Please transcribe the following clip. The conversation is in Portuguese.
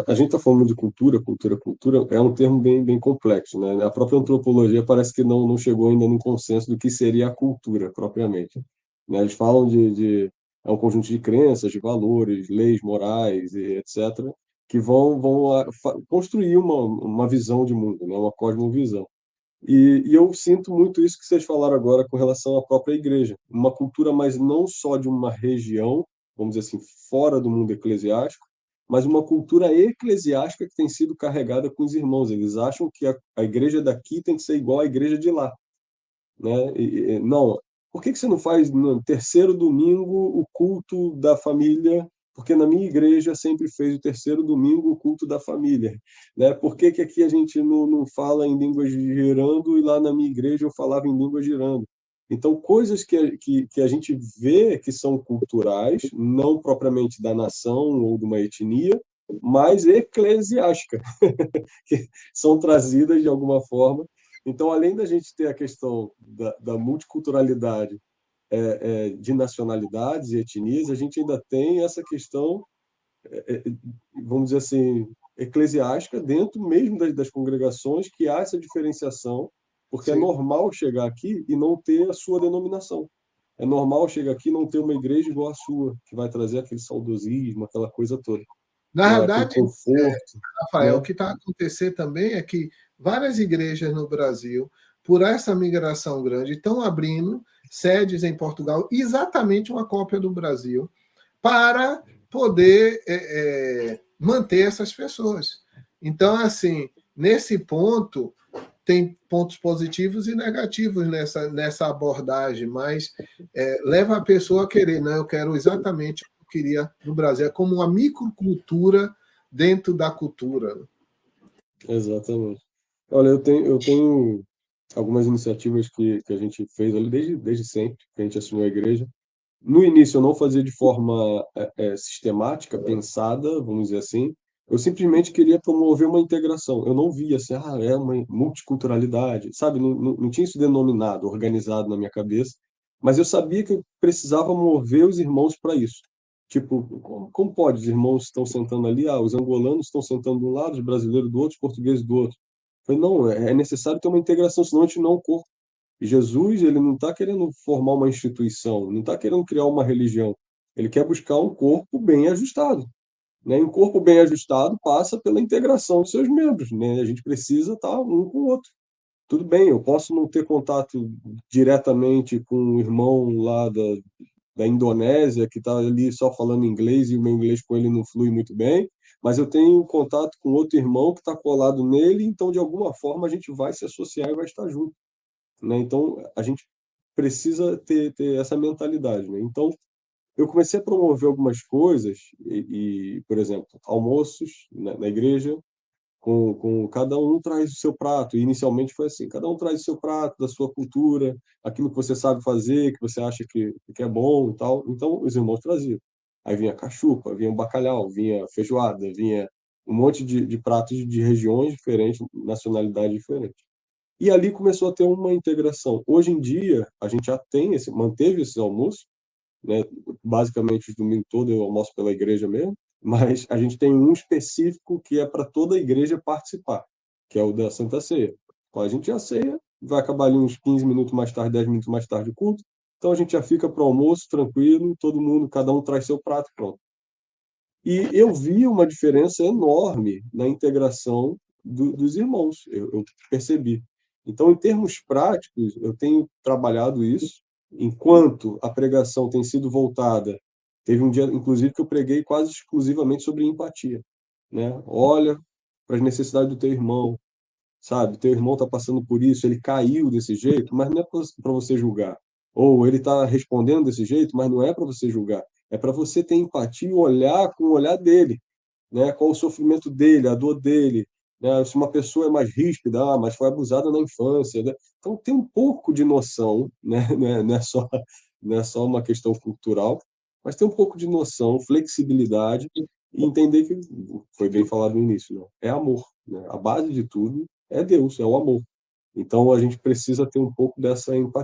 a gente está falando de cultura, cultura, cultura, é um termo bem complexo, né? A própria antropologia parece que não chegou ainda num consenso do que seria a cultura, propriamente. Né? Eles falam é um conjunto de crenças, de valores, leis morais, e etc., que vão construir uma visão de mundo, né? Uma cosmovisão. E eu sinto muito isso que vocês falaram agora com relação à própria igreja. Uma cultura, mas não só de uma região, vamos dizer assim, fora do mundo eclesiástico, mas uma cultura eclesiástica que tem sido carregada com os irmãos. Eles acham que a igreja daqui tem que ser igual à igreja de lá, né? Não, por que que você não faz no terceiro domingo o culto da família? Porque na minha igreja sempre fez o terceiro domingo o culto da família, né? Por que que aqui a gente não fala em línguas girando e lá na minha igreja eu falava em línguas girando? Então, coisas que a gente vê que são culturais, não propriamente da nação ou de uma etnia, mas eclesiástica, que são trazidas de alguma forma. Então, além da gente ter a questão da multiculturalidade de nacionalidades e etnias, a gente ainda tem essa questão, vamos dizer assim, eclesiástica dentro mesmo das congregações, que há essa diferenciação, porque é Sim. normal chegar aqui e não ter a sua denominação. É normal chegar aqui e não ter uma igreja igual a sua, que vai trazer aquele saudosismo, aquela coisa toda, Na né? Aquele realidade, conforto, Rafael, o né? que está acontecendo também é que várias igrejas no Brasil, por essa migração grande, estão abrindo sedes em Portugal, exatamente uma cópia do Brasil, para poder manter essas pessoas. Então, assim, nesse ponto, tem pontos positivos e negativos nessa abordagem, mas leva a pessoa a querer, não, eu quero exatamente o que eu queria no Brasil. É como uma microcultura dentro da cultura. Exatamente. Olha, eu tenho algumas iniciativas que a gente fez ali desde sempre, que a gente assumiu a igreja. No início, eu não fazia de forma sistemática, pensada, vamos dizer assim. Eu simplesmente queria promover uma integração. Eu não via assim, é uma multiculturalidade, sabe? Não tinha isso denominado, organizado na minha cabeça, mas eu sabia que eu precisava mover os irmãos para isso. Tipo, como pode? Os irmãos estão sentando ali, os angolanos estão sentando de um lado, os brasileiros do outro, os portugueses do outro. Eu falei, não, é necessário ter uma integração, senão a gente não Jesus, ele não está querendo formar uma instituição, não está querendo criar uma religião. Ele quer buscar um corpo bem ajustado, né? E um corpo bem ajustado passa pela integração dos seus membros, né? A gente precisa estar um com o outro. Tudo bem, eu posso não ter contato diretamente com o irmão lá da Indonésia, que está ali só falando inglês e o meu inglês com ele não flui muito bem, mas eu tenho contato com outro irmão que está colado nele, então de alguma forma a gente vai se associar e vai estar junto, né? Então, a gente precisa ter essa mentalidade, né? Então, eu comecei a promover algumas coisas por exemplo, almoços na igreja, com cada um traz o seu prato. E inicialmente foi assim, cada um traz o seu prato, da sua cultura, aquilo que você sabe fazer, que você acha que é bom e tal. Então, os irmãos traziam. Aí vinha cachupa, vinha um bacalhau, vinha feijoada, vinha um monte de pratos de regiões diferentes, nacionalidades diferentes. E ali começou a ter uma integração. Hoje em dia, a gente já manteve esses almoços, né? Basicamente, os domingos todos eu almoço pela igreja mesmo, mas a gente tem um específico que é para toda a igreja participar, que é o da Santa Ceia. Então, a gente já ceia, vai acabar ali uns 15 minutos mais tarde, 10 minutos mais tarde o culto, então a gente já fica para o almoço tranquilo, todo mundo, cada um traz seu prato, pronto. E eu vi uma diferença enorme na integração dos irmãos, eu percebi. Então, em termos práticos, eu tenho trabalhado isso, enquanto a pregação tem sido voltada. Teve um dia, inclusive, que eu preguei quase exclusivamente sobre empatia, né? Olha para as necessidades do teu irmão, sabe? Teu irmão está passando por isso, ele caiu desse jeito, mas não é para você julgar. Ou ele está respondendo desse jeito, mas não é para você julgar. É para você ter empatia e olhar com o olhar dele, né? Qual o sofrimento dele, a dor dele, né? Se uma pessoa é mais ríspida, mas foi abusada na infância, né? Então tem um pouco de noção, né? Não é só uma questão cultural, mas tem um pouco de noção, flexibilidade e entender que foi bem falado no início, não? É amor, né? A base de tudo é Deus, é o amor. Então a gente precisa ter um pouco dessa empatia.